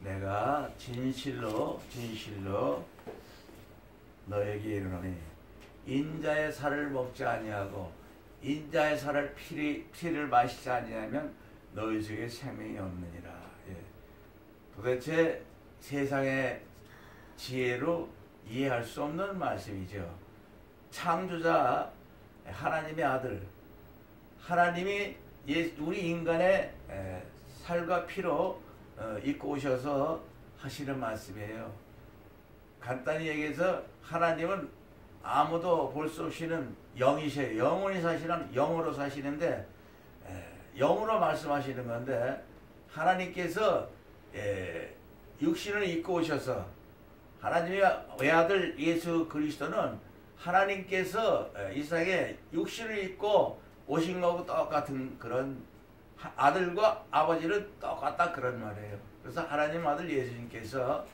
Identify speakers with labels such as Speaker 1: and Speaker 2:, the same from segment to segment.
Speaker 1: 내가 진실로 너에게 이르노니 인자의 살을 먹지 아니하고 인자의 살을 피를 마시지 아니하면 너희 속에 생명이 없느니라. 예. 도대체 세상의 지혜로 이해할 수 없는 말씀이죠. 창조자 하나님의 아들 하나님이 우리 인간의 살과 피로 입고 오셔서 하시는 말씀이에요. 간단히 얘기해서 하나님은 아무도 볼 수 없이는 영이세요. 영원히 사시는 영으로 사시는데 영으로 말씀하시는 건데 하나님께서 육신을 입고 오셔서 하나님의 외아들 예수 그리스도는 하나님께서 이 세상에 육신을 입고 오신 거하고 똑같은 그런 아들과 아버지는 똑같다 그런 말이에요. 그래서 하나님 아들 예수님께서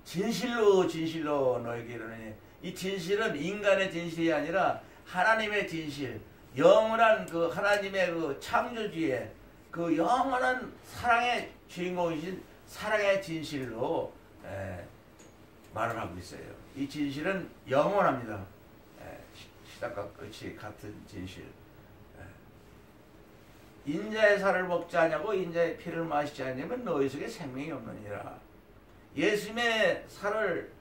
Speaker 1: 진실로 너에게 이르노니 이 진실은 인간의 진실이 아니라 하나님의 진실, 영원한 그 하나님의 그 창조주의 그 영원한 사랑의 주인공이신 사랑의 진실로 말을 하고 있어요. 이 진실은 영원합니다. 시작과 끝이 같은 진실. 인자의 살을 먹지 아니하고 인자의 피를 마시지 아니하면 너희 속에 생명이 없느니라. 예수님의 살을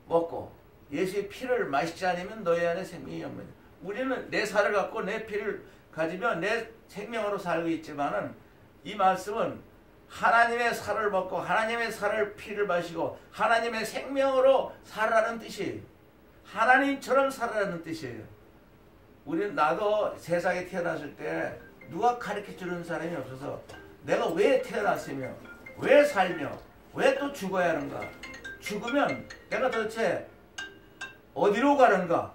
Speaker 1: 먹고 예수의 피를 마시지 않으면 너희 안에 생명이 없느니라. 우리는 내 살을 갖고 내 피를 가지면 내 생명으로 살고 있지만은 이 말씀은 하나님의 살을 먹고 하나님의 살을 피를 마시고 하나님의 생명으로 살아라는 뜻이에요. 하나님처럼 살아라는 뜻이에요. 우리는 나도 세상에 태어났을 때 누가 가르쳐주는 사람이 없어서 내가 왜 태어났으며 왜 살며 왜 또 죽어야 하는가, 죽으면 내가 도대체 어디로 가는가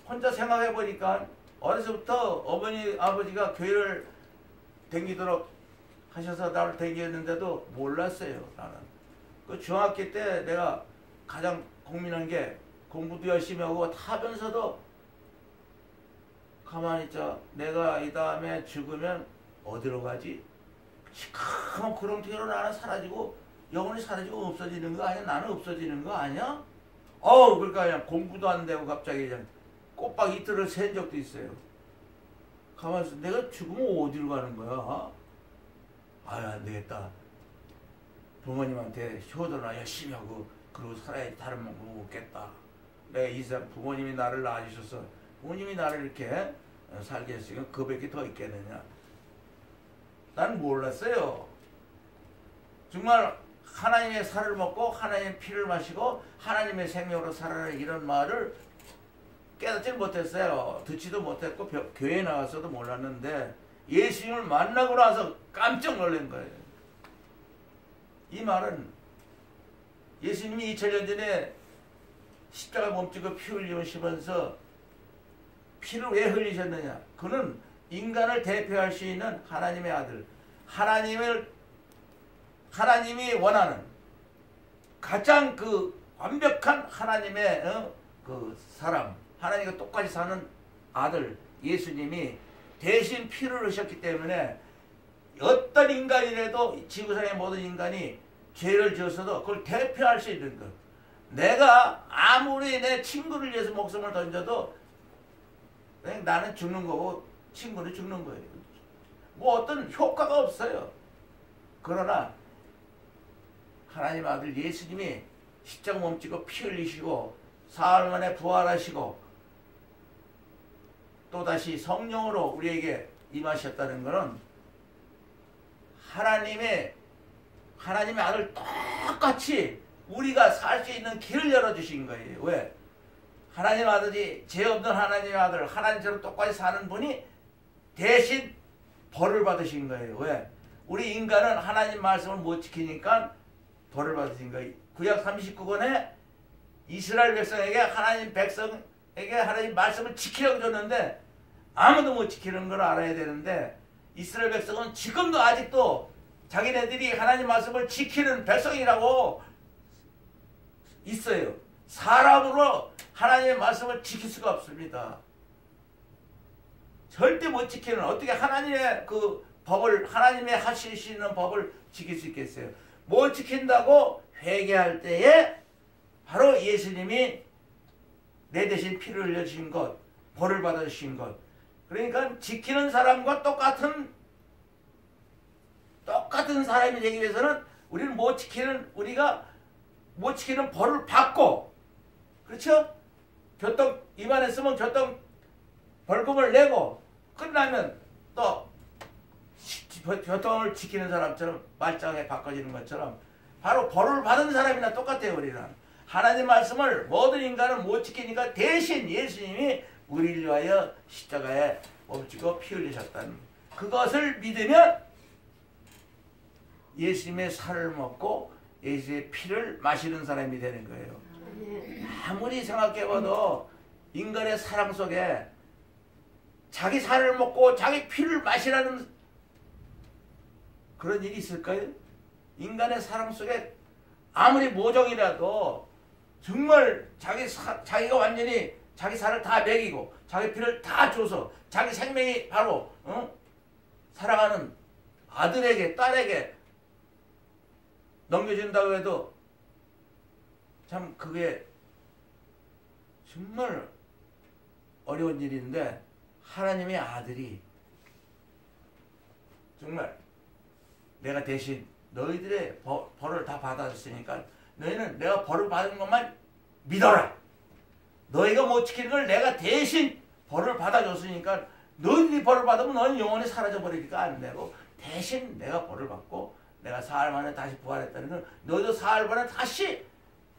Speaker 1: 혼자 생각해 보니까 어려서부터 어머니 아버지가 교회를 다니도록 하셔서 나를 다녔는데도 몰랐어요. 나는 그 중학교 때 내가 가장 고민한 게 공부도 열심히 하고 하면서도 가만히 있자. 내가 이 다음에 죽으면 어디로 가지? 시커먼 구렁텅이로 나는 사라지고 영혼이 사라지고 없어지는 거 아니야? 나는 없어지는 거 아니야? 그러니까 그냥 공부도 안 되고 갑자기 그냥 꼬박 이틀을 샌 적도 있어요. 가만히 있어. 내가 죽으면 어디로 가는 거야? 안 되겠다. 부모님한테 효도나 열심히 하고 그러고 살아야지. 다른 뭐 없겠다. 내가 이 세상 부모님이 나를 낳아주셔서 부모님이 나를 이렇게 살게 했으니까 그밖에 더 있겠느냐. 난 몰랐어요. 정말 하나님의 살을 먹고 하나님의 피를 마시고 하나님의 생명으로 살아라 이런 말을 깨닫지 못했어요. 듣지도 못했고 교회에 나가서도 몰랐는데 예수님을 만나고 나서 깜짝 놀란 거예요. 이 말은 예수님이 2000년 전에 십자가 몸지고 피 흘리시면서 피를 왜 흘리셨느냐? 그는 인간을 대표할 수 있는 하나님의 아들, 하나님이 원하는 가장 그 완벽한 하나님의 그 사람, 하나님과 똑같이 사는 아들 예수님이 대신 피를 흘리셨기 때문에 어떤 인간이라도 지구상의 모든 인간이 죄를 지었어도 그걸 대표할 수 있는 것. 내가 아무리 내 친구를 위해서 목숨을 던져도 나는 죽는 거고 친구는 죽는 거예요. 뭐 어떤 효과가 없어요. 그러나 하나님 아들 예수님이 십자가 몸지고 피 흘리시고 사흘 만에 부활하시고 또다시 성령으로 우리에게 임하셨다는 것은 하나님의 아들 똑같이 우리가 살 수 있는 길을 열어주신 거예요. 왜? 하나님 아들이 죄 없는 하나님의 아들, 하나님처럼 똑같이 사는 분이 대신 벌을 받으신 거예요. 왜? 우리 인간은 하나님 말씀을 못 지키니까 벌을 받으신 거예요. 구약 39권에 이스라엘 백성에게 하나님 말씀을 지키라고 줬는데 아무도 못 지키는 걸 알아야 되는데 이스라엘 백성은 지금도 아직도 자기네들이 하나님 말씀을 지키는 백성이라고 있어요. 사람으로 하나님의 말씀을 지킬 수가 없습니다. 절대 못 지키는, 어떻게 하나님의 그 법을 하나님의 하실 수 있는 법을 지킬 수 있겠어요? 못 지킨다고 회개할 때에 바로 예수님이 내 대신 피를 흘려주신 것, 벌을 받아주신 것. 그러니까 지키는 사람과 똑같은 사람이 되기 위해서는 우리가 못 지키는 벌을 받고, 그렇죠? 교통 위반했으면 교통 벌금을 내고 끝나면 또 교통을 지키는 사람처럼 말짱하게 바꿔지는 것처럼 바로 벌을 받은 사람이나 똑같아요. 우리는 하나님 말씀을 모든 인간은 못 지키니까 대신 예수님이 우리를 위하여 십자가에 멈추고 피 흘리셨다는 그것을 믿으면 예수님의 살을 먹고 예수의 피를 마시는 사람이 되는 거예요. 아무리 생각해봐도 인간의 사랑 속에 자기 살을 먹고 자기 피를 마시라는 그런 일이 있을까요? 인간의 사랑 속에 아무리 모종이라도 정말 자기가 완전히 자기 살을 다 먹이고 자기 피를 다 줘서 자기 생명이 바로 사랑하는 아들에게 딸에게 넘겨준다고 해도 참 그게 정말 어려운 일인데 하나님의 아들이 정말 내가 대신 너희들의 벌을 다 받아줬으니까 너희는 내가 벌을 받은 것만 믿어라. 너희가 못 지키는 걸 내가 대신 벌을 받아줬으니까 너희들이 벌을 받으면 너희는 영원히 사라져버리니까 안 되고 대신 내가 벌을 받고 내가 사흘 만에 다시 부활했다는 건 너희도 사흘 만에 다시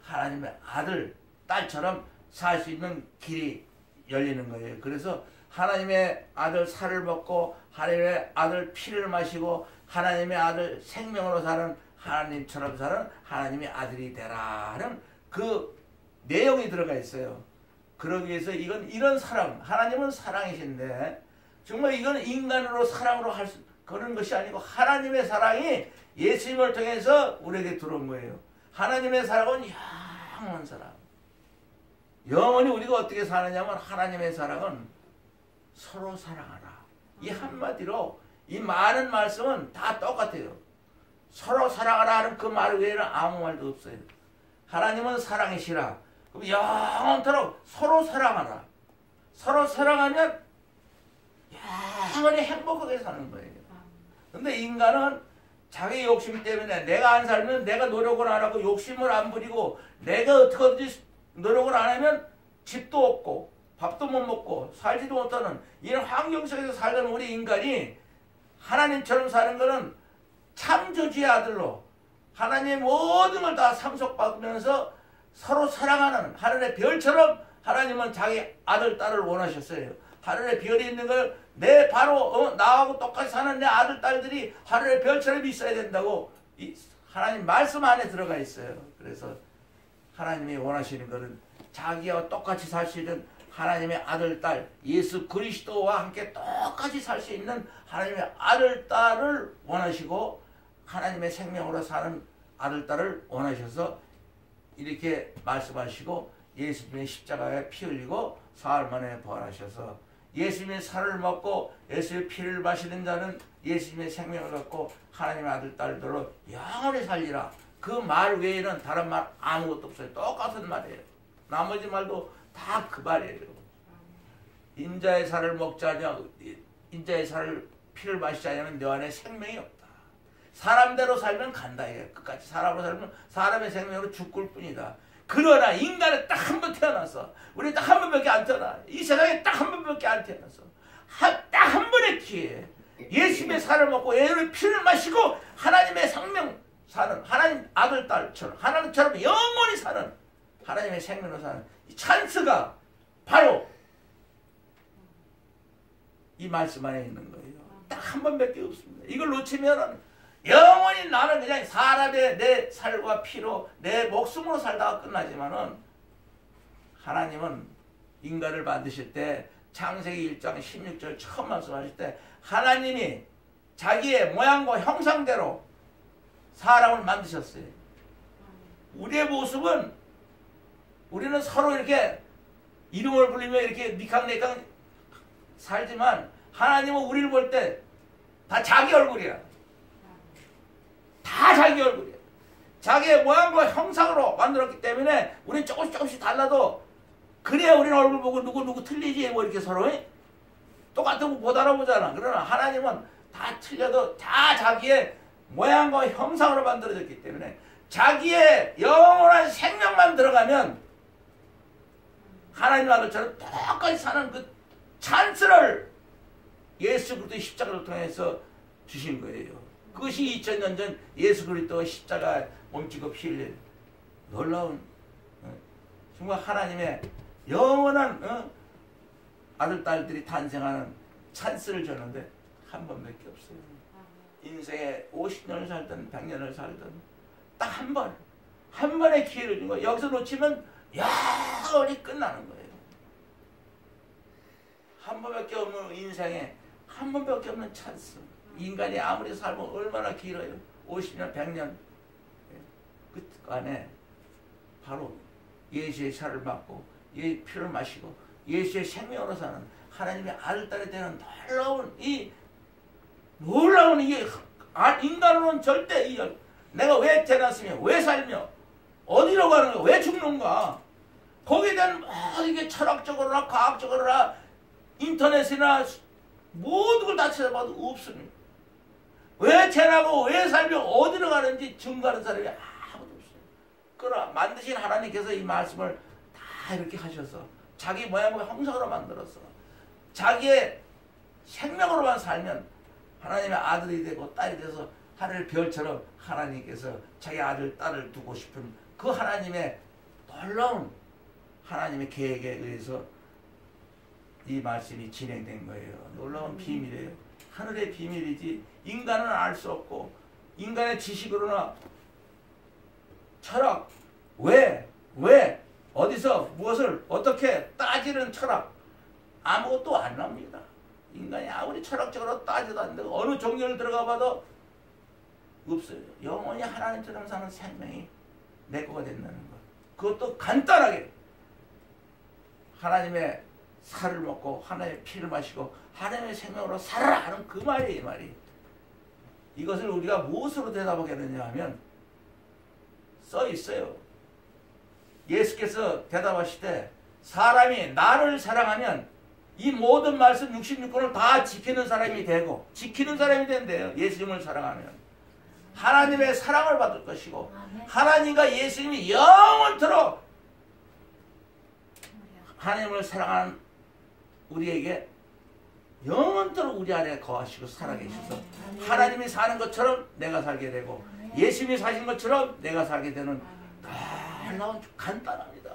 Speaker 1: 하나님의 아들, 딸처럼 살 수 있는 길이 열리는 거예요. 그래서 하나님의 아들 살을 먹고 하나님의 아들 피를 마시고 하나님의 아들 생명으로 사는 하나님처럼 사는 하나님의 아들이 되라 하는 그 내용이 들어가 있어요. 그러기 위해서 이런 사랑, 하나님은 사랑이신데 정말 이건 인간으로 사랑으로 그런 것이 아니고 하나님의 사랑이 예수님을 통해서 우리에게 들어온 거예요. 하나님의 사랑은 영원한 사랑. 영원히 우리가 어떻게 사느냐면 하나님의 사랑은 서로 사랑하라. 이 한마디로 이 많은 말씀은 다 똑같아요. 서로 사랑하라 하는 그 말 외에는 아무 말도 없어요. 하나님은 사랑이시라. 그럼 영원토록 서로 사랑하라. 서로 사랑하면 영원히 행복하게 사는 거예요. 근데 인간은 자기 욕심 때문에 내가 안 살면 내가 노력을 안 하고 욕심을 안 부리고 내가 어떻게든지 노력을 안 하면 집도 없고 밥도 못 먹고 살지도 못하는 이런 환경 속에서 살던 우리 인간이 하나님처럼 사는 것은 창조주의 아들로 하나님의 모든 걸 다 상속받으면서 서로 사랑하는 하늘의 별처럼 하나님은 자기 아들, 딸을 원하셨어요. 하늘의 별이 있는 걸 내 바로 나하고 똑같이 사는 내 아들, 딸들이 하늘의 별처럼 있어야 된다고 이 하나님 말씀 안에 들어가 있어요. 그래서 하나님이 원하시는 것은 자기와 똑같이 살 수 있는 하나님의 아들, 딸, 예수 그리스도와 함께 똑같이 살 수 있는 하나님의 아들, 딸을 원하시고 하나님의 생명으로 사는 아들, 딸을 원하셔서 이렇게 말씀하시고 예수님의 십자가에 피 흘리고 사흘 만에 부활하셔서 예수님의 살을 먹고 예수의 피를 마시는 자는 예수님의 생명을 갖고 하나님의 아들, 딸들로 영원히 살리라. 그 말 외에는 다른 말 아무것도 없어요. 똑같은 말이에요. 나머지 말도 다 그 말이에요. 인자의 살을 먹지 않냐, 인자의 살을 피를 마시지 않으면 너 안에 생명이 없다. 사람대로 살면 간다. 이게 끝까지 사람으로 살면 사람의 생명으로 죽을 뿐이다. 그러나 인간은 딱 한 번 태어났어. 우리 딱 한 번밖에 안 태어나. 이 세상에 딱 한 번밖에 안 태어났어. 딱 한 번의 기회에 예수님의 살을 먹고 예수님의 피를 마시고 하나님의 생명 사는 하나님 아들, 딸처럼 하나님처럼 영원히 사는 하나님의 생명으로 사는 이 찬스가 바로 이 말씀 안에 있는 거예요. 딱 한 번밖에 없습니다. 이걸 놓치면은 영원히 나는 그냥 사람의 내 살과 피로 내 목숨으로 살다가 끝나지만은 하나님은 인간을 만드실 때 창세기 1장 16절 처음 말씀하실 때 하나님이 자기의 모양과 형상대로 사람을 만드셨어요. 우리의 모습은 우리는 서로 이렇게 이름을 불리며 이렇게 니캉니캉 살지만 하나님은 우리를 볼 때 다 자기 얼굴이야. 다 자기 얼굴이야. 자기의 모양과 형상으로 만들었기 때문에 우리는 조금씩 달라도 그래야 우리는 얼굴 보고 누구 틀리지 뭐 이렇게 서로 똑같은 거 못 알아보잖아. 그러나 하나님은 다 틀려도 다 자기의 모양과 형상으로 만들어졌기 때문에 자기의 영원한 생명만 들어가면 하나님 아들처럼 똑같이 사는 그 찬스를 예수 그리스도의 십자가를 통해서 주신 거예요. 그것이 2000년 전 예수 그리스도의 십자가 몸지고 피 흘린 놀라운 정말 하나님의 영원한 아들 딸들이 탄생하는 찬스를 줬는데 한 번밖에 없어요. 인생에 50년을 살든 100년을 살든 딱 한 번의 기회를 준 거예요. 여기서 놓치면 영원히 끝나는 거예요. 한 번밖에 없는 인생에 한 번밖에 없는 찬스. 인간이 아무리 살면 얼마나 길어요. 50년, 100년. 그 안에 바로 예수의 살을 받고 예수의 피를 마시고 예수의 생명으로 사는 하나님의 아들, 딸이 되는 놀라운 이게 인간으로는 절대 내가 왜 태어났으며 왜 살며 어디로 가는가 왜 죽는가 거기에 대한 이게 철학적으로나 과학적으로나 인터넷이나 모든 걸 다 찾아봐도 없습니다. 왜 태어나고 왜 살며 어디로 가는지 증거하는 사람이 아무도 없어요. 그러나 만드신 하나님께서 이 말씀을 다 이렇게 하셔서 자기 모양과 형상으로 만들어서 자기의 생명으로만 살면 하나님의 아들이 되고 딸이 돼서 하늘 별처럼 하나님께서 자기 아들, 딸을 두고 싶은 그 하나님의 놀라운 하나님의 계획에 의해서 이 말씀이 진행된 거예요. 놀라운 비밀이에요. 하늘의 비밀이지 인간은 알 수 없고 인간의 지식으로나 철학 왜 어디서 무엇을 어떻게 따지는 철학 아무것도 안 납니다. 인간이 아무리 철학적으로 따져도 안 되고 어느 종교를 들어가 봐도 없어요. 영원히 하나님처럼 사는 생명이 내 거가 된다는 것. 그것도 간단하게 하나님의 살을 먹고 하나님의 피를 마시고 하나님의 생명으로 살아라 하는 그 말이에요. 이 말이. 이것을 우리가 무엇으로 대답하겠느냐 하면 써 있어요. 예수께서 대답하실 때 사람이 나를 사랑하면 이 모든 말씀 66권을 다 지키는 사람이 되고 지키는 사람이 된대요. 예수님을 사랑하면 하나님의 사랑을 받을 것이고 하나님과 예수님이 영원토록 하나님을 사랑하는 우리에게 영원토록 우리 안에 거하시고 살아계셔서 하나님이 사는 것처럼 내가 살게 되고 예수님이 사신 것처럼 내가 살게 되는 놀라운 간단합니다.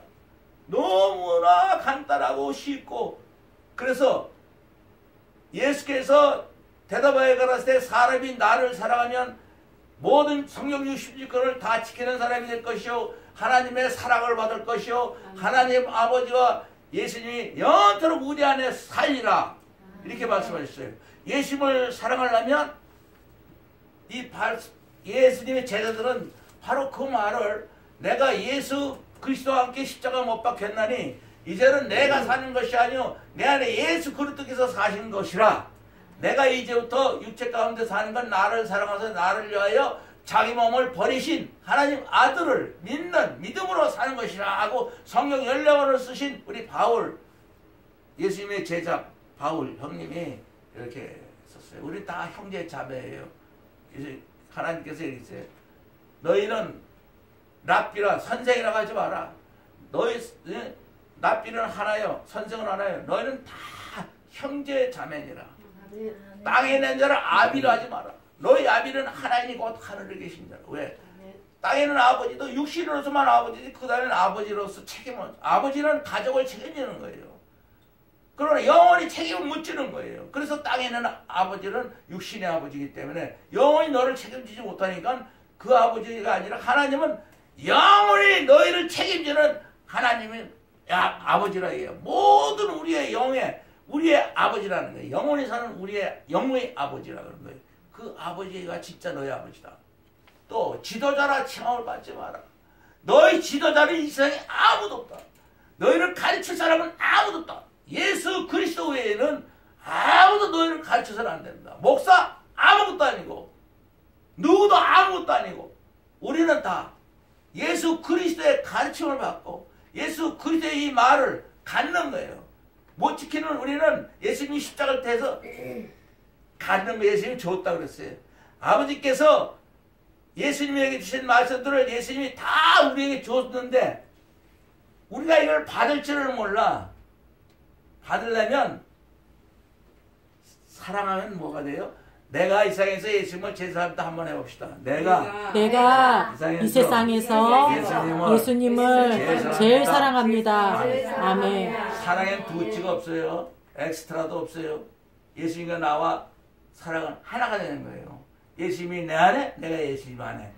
Speaker 1: 너무나 간단하고 쉽고 그래서 예수께서 대답하여 가라사대 때 사람이 나를 사랑하면 모든 성경 66권을 다 지키는 사람이 될 것이요 하나님의 사랑을 받을 것이요 하나님 아버지와 예수님이 영원토록 우리 안에 살리라 이렇게 말씀하셨어요. 예수님을 사랑하려면 예수님의 제자들은 바로 그 말을 내가 예수 그리스도와 함께 십자가 못 박혔나니 이제는 내가 사는 것이 아니요 내 안에 예수 그리스도께서 사신 것이라 내가 이제부터 육체 가운데 사는 건 나를 사랑하셔서 나를 위하여 자기 몸을 버리신 하나님 아들을 믿는 믿음으로 사는 것이라 하고 성경 14권을 쓰신 우리 바울 예수님의 제자 바울 형님이 이렇게 썼어요. 우리 다 형제 자매예요. 하나님께서 이랬어요. 너희는 랍비라 선생이라고 하지 마라. 너희 랍비는 하나요 선생은 하나요. 너희는 다 형제 자매니라. 땅에 있는 자를 아비로 하지 마라. 너희 아비는 하나님이 곧 하늘에 계신 자라. 왜? 땅에는 아버지도 육신으로서만 아버지지 그 다음에는 아버지로서 책임을 아버지는 가족을 책임지는 거예요. 그러나 영원히 책임을 묻지는 거예요. 그래서 땅에는 아버지는 육신의 아버지이기 때문에 영원히 너를 책임지지 못하니까 그 아버지가 아니라 하나님은 영원히 너희를 책임지는 하나님의 아버지라 해요. 모든 우리의 영의 우리의 아버지라는 거예요. 영원히 사는 우리의 영의 아버지라는 거예요. 그 아버지가 진짜 너희 아버지다. 또 지도자라 칭함을 받지 마라. 너희 지도자는 이 세상에 아무도 없다. 너희를 가르칠 사람은 아무도 없다. 예수 그리스도 외에는 아무도 너희를 가르쳐서는 안 된다. 목사 아무것도 아니고 누구도 아무것도 아니고 우리는 다 예수 그리스도의 가르침을 받고 예수 그리스도의 이 말을 갖는 거예요. 못 지키는 우리는 예수님이 십자가를 태서 갖는 거 예수님이 줬다고 그랬어요. 아버지께서 예수님에게 주신 말씀들을 예수님이 다 우리에게 줬는데 우리가 이걸 받을 줄을 몰라. 받으려면 사랑하면 뭐가 돼요? 내가 이 세상에서 예수님을 제사합니다. 한번 해봅시다. 내가
Speaker 2: 이 세상에서 예수님을 제일 사랑합니다. 아멘.
Speaker 1: 사랑엔 두치가 없어요. 엑스트라도 없어요. 예수님과 나와 사랑은 하나가 되는 거예요. 예수님이 내 안에, 내가 예수님 안에.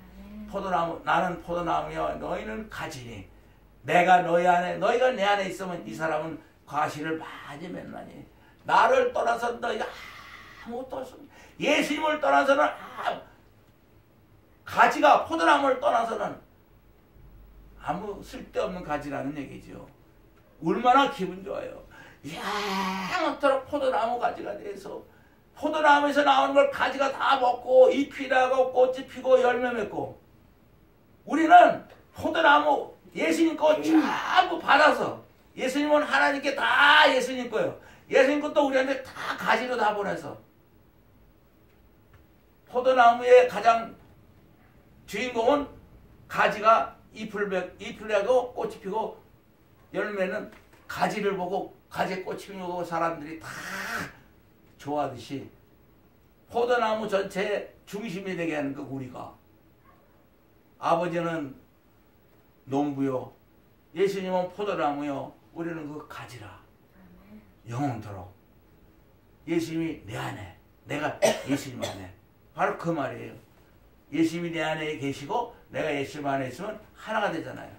Speaker 1: 포도나무, 나는 포도나무여 너희는 가지니 내가 너희 안에, 너희가 내 안에 있으면 이 사람은 과실을 많이 맺나니 나를 떠나서 너희가 아무것도 없습니다. 예수님을 떠나서는 가지가 포도나무를 떠나서는 아무 쓸데없는 가지라는 얘기죠. 얼마나 기분 좋아요. 영원토록 포도나무 가지가 돼서 포도나무에서 나오는 걸 가지가 다 먹고 잎이 나고 꽃이 피고 열매 맺고 우리는 포도나무 예수님 거 전부 받아서 예수님은 하나님께 다 예수님 거예요. 예수님 것도 우리한테 다 가지로 다 보내서 포도나무의 가장 주인공은 가지가 잎을 내고 꽃이 피고 열매는 가지를 보고 가지에 꽃이 피고 사람들이 다 좋아하듯이 포도나무 전체의 중심이 되게 하는 거 우리가 아버지는 농부요 예수님은 포도나무요 우리는 그 가지라 영원토록 예수님이 내 안에 내가 예수님 안에 바로 그 말이에요. 예수님이 내 안에 계시고 내가 예수님 안에 있으면 하나가 되잖아요.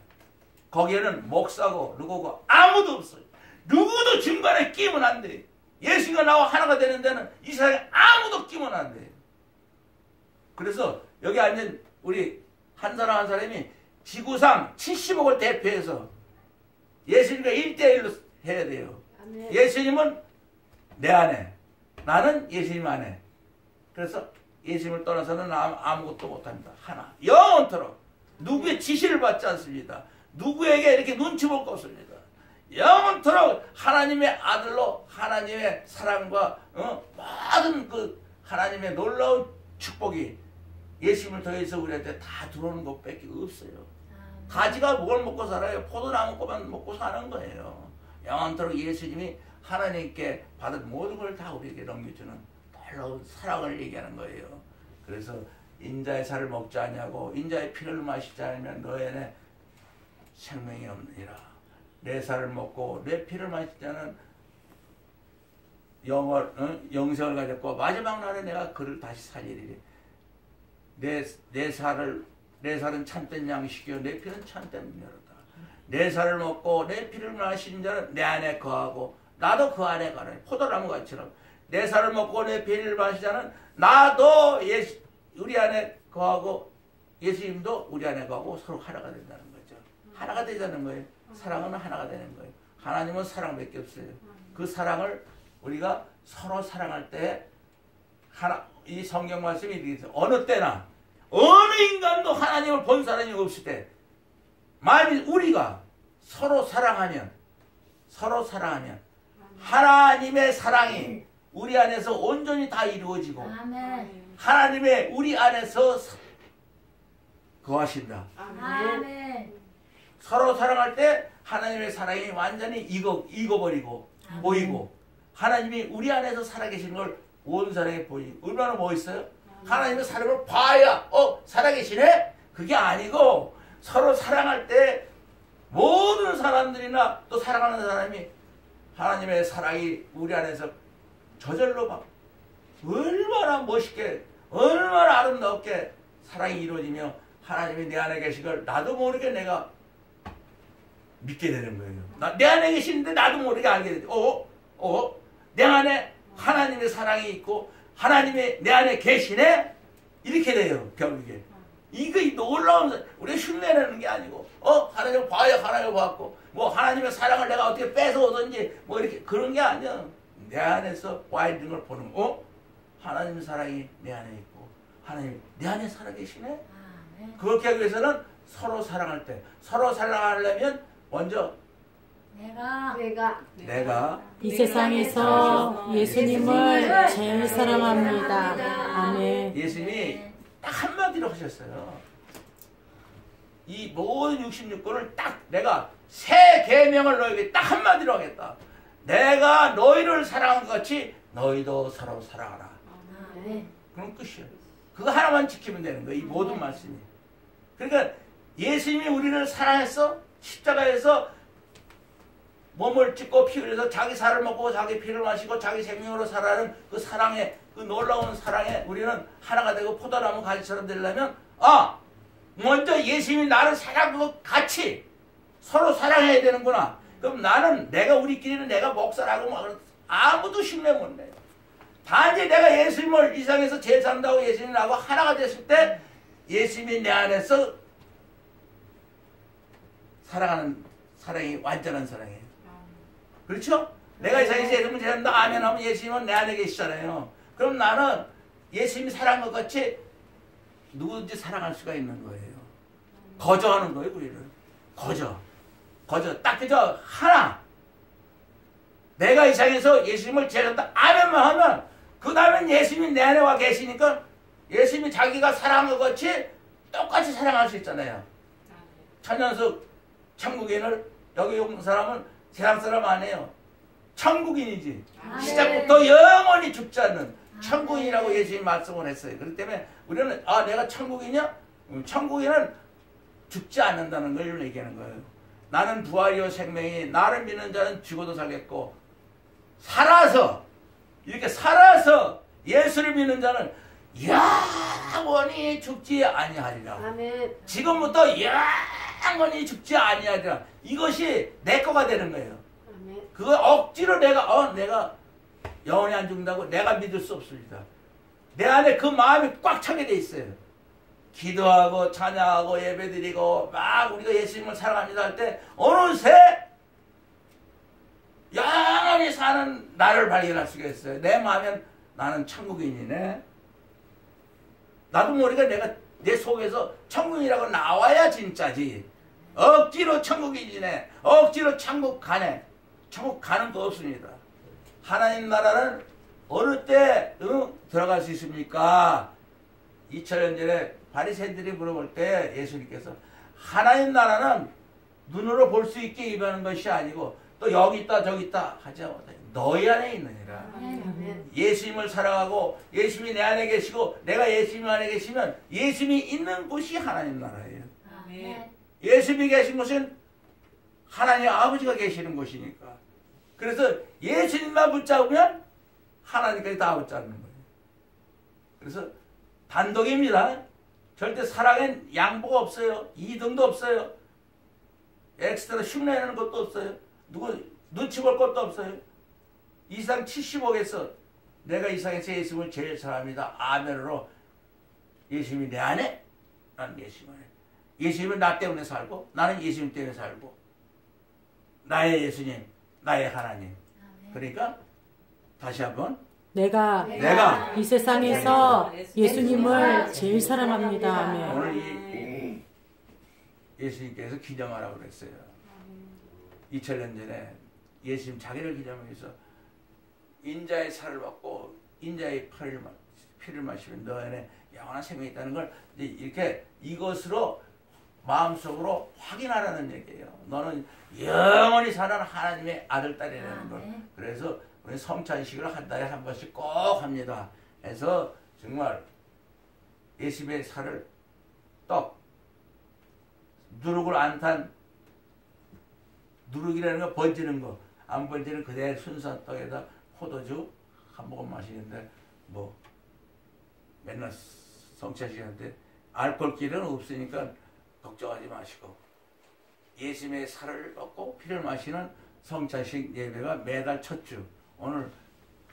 Speaker 1: 거기에는 목사고 누구고 아무도 없어요. 누구도 중간에 끼면 안 돼. 예수님과 나와 하나가 되는 데는 이 세상에 아무도 끼면 안 돼. 그래서 여기 앉은 우리 한 사람 한 사람이 지구상 70억을 대표해서 예수님과 1대1로 해야 돼요. 예수님은 내 안에 나는 예수님 안에 그래서 예수님을 떠나서는 아무것도 못합니다. 하나 영원토록 누구의 지시를 받지 않습니다. 누구에게 이렇게 눈치 볼 거 없습니다. 영원토록 하나님의 아들로 하나님의 사랑과 모든 그 하나님의 놀라운 축복이 예수님을 통해서 우리한테 다 들어오는 것밖에 없어요. 가지가 뭘 먹고 살아요? 포도나무 꽃만 먹고 사는 거예요. 영원토록 예수님이 하나님께 받은 모든 걸 다 우리에게 넘겨주는 놀라운 사랑을 얘기하는 거예요. 그래서 인자의 살을 먹지 않냐고 인자의 피를 마시지 않으면 너희 안에 생명이 없느니라. 내 살을 먹고 내 피를 마시지 않은 영생을 가졌고 마지막 날에 내가 그를 다시 살리리니 내 살은 참된 양식이요 내 피는 참된 은혜로다. 내 살을 먹고 내 피를 마시는 자는 내 안에 거하고 나도 그 안에 가라. 포도나무 같이는 내 살을 먹고 내 피를 마시자는 나도 우리 안에 거하고 예수님도 우리 안에 거하고 서로 하나가 된다는 거죠. 하나가 되자는 거예요. 사랑은 하나가 되는 거예요. 하나님은 사랑밖에 없어요. 그 사랑을 우리가 서로 사랑할 때 이 성경 말씀이 이렇게 있어요. 어느 때나 어느 인간도 하나님을 본 사람이 없을 때 만일 우리가 서로 사랑하면 하나님의 사랑이 우리 안에서 온전히 다 이루어지고 아멘. 하나님의 우리 안에서 거하신다. 아멘. 서로 사랑할 때 하나님의 사랑이 완전히 익어버리고 보이고 하나님이 우리 안에서 살아계시는 걸 온 사람이 보이고 얼마나 멋있어요? 하나님의 사랑을 봐야 살아계시네? 그게 아니고 서로 사랑할 때 모든 사람들이나 또 사랑하는 사람이 하나님의 사랑이 우리 안에서 저절로 막 얼마나 멋있게 얼마나 아름답게 사랑이 이루어지며 하나님이 내 안에 계신 걸 나도 모르게 내가 믿게 되는 거예요. 내 안에 계시는데 나도 모르게 알게 되죠. 내 안에 하나님의 사랑이 있고 하나님이 내 안에 계시네? 이렇게 돼요. 결국에. 이거 놀라운 우리가 흉내내는 게 아니고 하나님을 봐야 하나님을 봤고 뭐 하나님의 사랑을 내가 어떻게 뺏어오든지 뭐 이렇게 그런 게 아니야. 내 안에서 와 있는 걸 보는 거. 하나님 사랑이 내 안에 있고 하나님 내 안에 살아계시네. 그렇게 하기 위해서는 서로 사랑할 때, 서로 사랑하려면 먼저 내가
Speaker 2: 이 세상에서 예수님을 제일 사랑합니다. 아멘.
Speaker 1: 예수님이 딱 한마디로 하셨어요. 이 모든 66권을 딱 내가 새 계명을 너에게 딱 한마디로 하겠다. 내가 너희를 사랑한 것 같이 너희도 서로 사랑하라. 그럼 끝이에요. 그거 하나만 지키면 되는 거예요. 이 모든 말씀이. 그러니까 예수님이 우리를 사랑했어. 십자가에서 몸을 찢고 피 흘려서 자기 살을 먹고 자기 피를 마시고 자기 생명으로 살아가는 그 사랑에, 그 놀라운 사랑에 우리는 하나가 되고 포도나무 가지처럼 되려면 먼저 예수님이 나를 사랑한 것 같이 서로 사랑해야 되는구나. 그럼 나는 우리끼리는 내가 목사라고 막 아무도 신뢰 못 내. 단지 내가 예수님을 이 세상에서 제일 산다고 예수님 나하고 하나가 됐을 때 예수님이 내 안에서 사랑하는 사랑이 완전한 사랑이에요. 그렇죠? 내가 이 세상에서 예수님을 제일 산다 아멘 하면 예수님은 내 안에 계시잖아요. 그럼 나는 예수님이 사랑한 것 같이 누구든지 사랑할 수가 있는 거예요. 거저하는 거예요, 우리를. 거저. 딱 그저 하나. 내가 이 세상에서 예수님을 제일 산다 아멘만 하면 그 다음엔 예수님이 내 안에 와 계시니까 예수님이 자기가 사랑한 것 같이 똑같이 사랑할 수 있잖아요. 천연석 천국인을 여기 온 사람은 세상 사람 아니에요. 천국인이지. 시작부터 영원히 죽지 않는 천국인이라고 예수님이 말씀을 했어요. 그렇기 때문에 우리는 내가 천국이냐? 천국인은 죽지 않는다는 걸 얘기하는 거예요. 나는 부활이요 생명이 나를 믿는 자는 죽어도 살겠고 이렇게 살아서 예수를 믿는 자는 영원히 죽지 아니하리라. 아멘. 지금부터 영원히 죽지 아니하리라. 이것이 내 거가 되는 거예요. 아멘. 그거 억지로 내가 영원히 안 죽는다고 내가 믿을 수 없습니다. 내 안에 그 마음이 꽉 차게 돼 있어요. 기도하고 찬양하고 예배드리고 막 우리가 예수님을 사랑합니다 할 때 어느새 영원히 사는 나를 발견할 수가 있어요. 내 마음엔 나는 천국인이네. 나도 모르게 내 속에서 천국이라고 나와야 진짜지. 억지로 천국인이네. 억지로 천국 가네. 천국 가는 거 없습니다. 하나님 나라는 어느 때 들어갈 수 있습니까? 2000년 전에 바리새인들이 물어볼 때 예수님께서 하나님 나라는 눈으로 볼 수 있게 임하는 것이 아니고 또 여기 있다 저기 있다 하지 않았다. 너희 안에 있느니라. 예수님을 사랑하고 예수님이 내 안에 계시고 내가 예수님 안에 계시면 예수님이 있는 곳이 하나님 나라예요. 예수님이 계신 곳은 하나님 아버지가 계시는 곳이니까. 그래서 예수님만 붙잡으면 하나님까지 다 붙잡는 거예요. 그래서 단독입니다. 절대 사랑엔 양보가 없어요. 이등도 없어요. 엑스트라 흉내내는 것도 없어요. 누구 눈치 볼 것도 없어요. 이상 75개서 내가 이 세상에서 예수님을 제일 사랑합니다. 아멘으로 예수님이 내 안에 나는 예수님 안에. 예수님은 나 때문에 살고 나는 예수님 때문에 살고 나의 예수님 나의 하나님. 그러니까 다시 한번 내가
Speaker 2: 이 세상에서 예수님을 제일 사랑합니다. 아멘.
Speaker 1: 오늘 예수님께서 기념하라고 그랬어요. 2000년 전에 예수님 자기를 기념해서 인자의 살을 받고 인자의 피를 마시면 너 안에 영원한 생명이 있다는 걸 이렇게 이것으로 마음속으로 확인하라는 얘기예요. 너는 영원히 사는 하나님의 아들, 딸이라는 걸. 그래서 우리 성찬식을 한 달에 한 번씩 꼭 합니다. 그래서 정말 예수님의 살을 떡, 누룩을 안 탄 누룩이라는 거 번지는 거, 안 번지는 그대로 순수한 떡에다 포도주 한 모금 마시는데 뭐 맨날 성찬식인데 알코올기는 없으니까 걱정하지 마시고 예수님의 살을 먹고 피를 마시는 성찬식 예배가 매달 첫 주. 오늘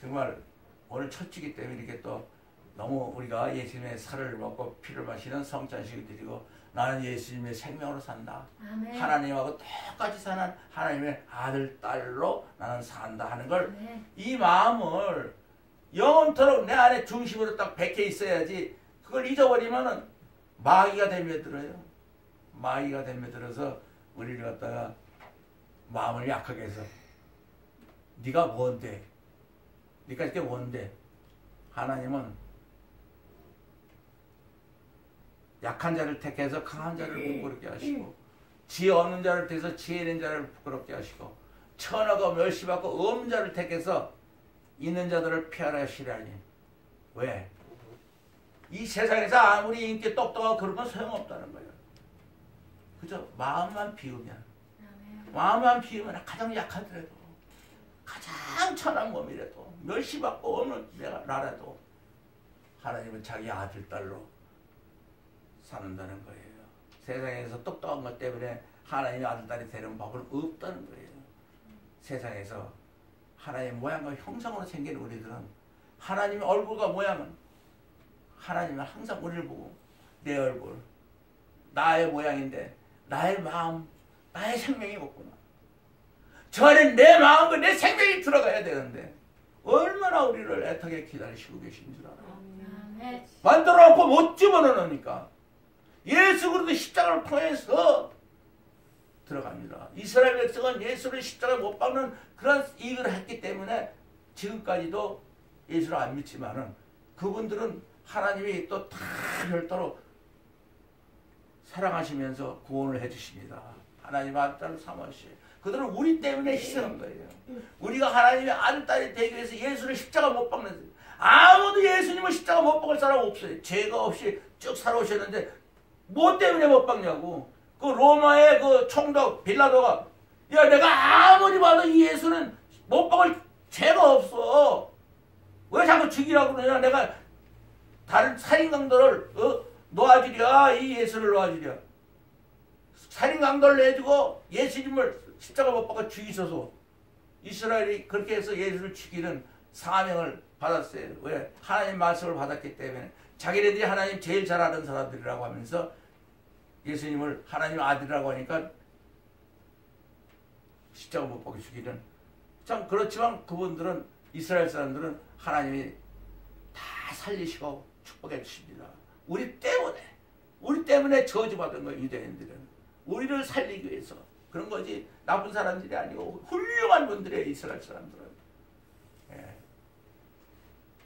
Speaker 1: 정말 오늘 첫 주기 때문에 이렇게 또 너무 우리가 예수님의 살을 먹고 피를 마시는 성찬식을 드리고 나는 예수님의 생명으로 산다. 아멘. 하나님하고 똑같이 사는 하나님의 아들, 딸로 나는 산다 하는 걸 이 마음을 영원토록 내 안에 중심으로 딱 박혀 있어야지. 그걸 잊어버리면은 마귀가 덤벼들어요. 마귀가 덤벼들어서 우리를 갖다가 마음을 약하게 해서 네가 뭔데? 네가 이게 뭔데? 하나님은 약한 자를 택해서 강한 자를 부끄럽게 하시고 지혜 없는 자를 택해서 지혜 있는 자를 부끄럽게 하시고 천하가 멸시받고 없는 자를 택해서 있는 자들을 피하라 하시라니. 왜? 이 세상에서 아무리 인기 똑똑하고 그런 건 소용없다는 거예요. 그죠? 마음만 비우면 가장 약하더라도 가장 천한 몸이라도 멸시받고 없는 나라도 하나님은 자기 아들 딸로 사는다는 거예요. 세상에서 똑똑한 것 때문에 하나님의 아들 딸이 되는 법은 없다는 거예요. 세상에서 하나님의 모양과 형상으로 생긴 우리들은 하나님의 얼굴과 모양은 하나님은 항상 우리를 보고 내 얼굴, 나의 모양인데 나의 마음, 나의 생명이 없구나. 저 안에 내 마음과 내 생명이 들어가야 되는데 얼마나 우리를 애타게 기다리시고 계신 줄 알아요. 만들어놓고 못 집어넣으니까 예수 그리스도 십자가를 통해서 들어갑니다. 이스라엘 백성은 예수를 십자가에 못 박는 그런 일을 했기 때문에 지금까지도 예수를 안 믿지만은 그분들은 하나님이 또 다 별도로 사랑하시면서 구원을 해주십니다. 하나님 아들을 삼으시. 그들은 우리 때문에 희생한 거예요. 우리가 하나님의 아들 딸이 되기 위해서 예수를 십자가 못 박는, 아무도 예수님을 십자가 못 박을 사람 없어요. 죄가 없이 쭉 살아오셨는데 뭐 때문에 못 박냐고. 그 로마의 그 총독 빌라도가 야 내가 아무리 봐도 이 예수는 못 박을 죄가 없어. 왜 자꾸 죽이라고 그러냐. 내가 다른 살인강도를 놓아주랴. 이 예수를 놓아주랴. 살인강도를 내주고 예수님을 십자가 못 박아 죽이셔서 이스라엘이 그렇게 해서 예수를 죽이는 사명을 받았어요. 왜? 하나님 말씀을 받았기 때문에. 자기네들이 하나님 제일 잘 아는 사람들이라고 하면서 예수님을 하나님 아들이라고 하니까 십자가 못 박아 죽이는. 참 그렇지만 그분들은 이스라엘 사람들은 하나님이 다 살리시고 축복해 주십니다. 우리 때문에 저주받은 거예요. 유대인들은 우리를 살리기 위해서 그런 거지 나쁜 사람들이 아니고 훌륭한 분들이에요. 이스라엘 사람들은. 예.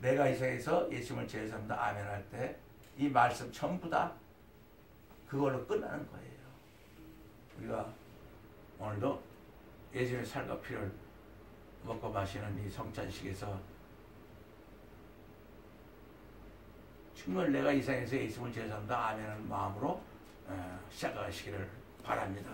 Speaker 1: 내가 이 세상에서 예수님을 제일 삽니다. 아멘 할 때 이 말씀 전부 다 그걸로 끝나는 거예요. 우리가 오늘도 예수님의 살과 피를 먹고 마시는 이 성찬식에서 정말 내가 이 세상에서 예수님을 제일 삽니다. 아멘하는 마음으로 시작하시기를 바랍니다.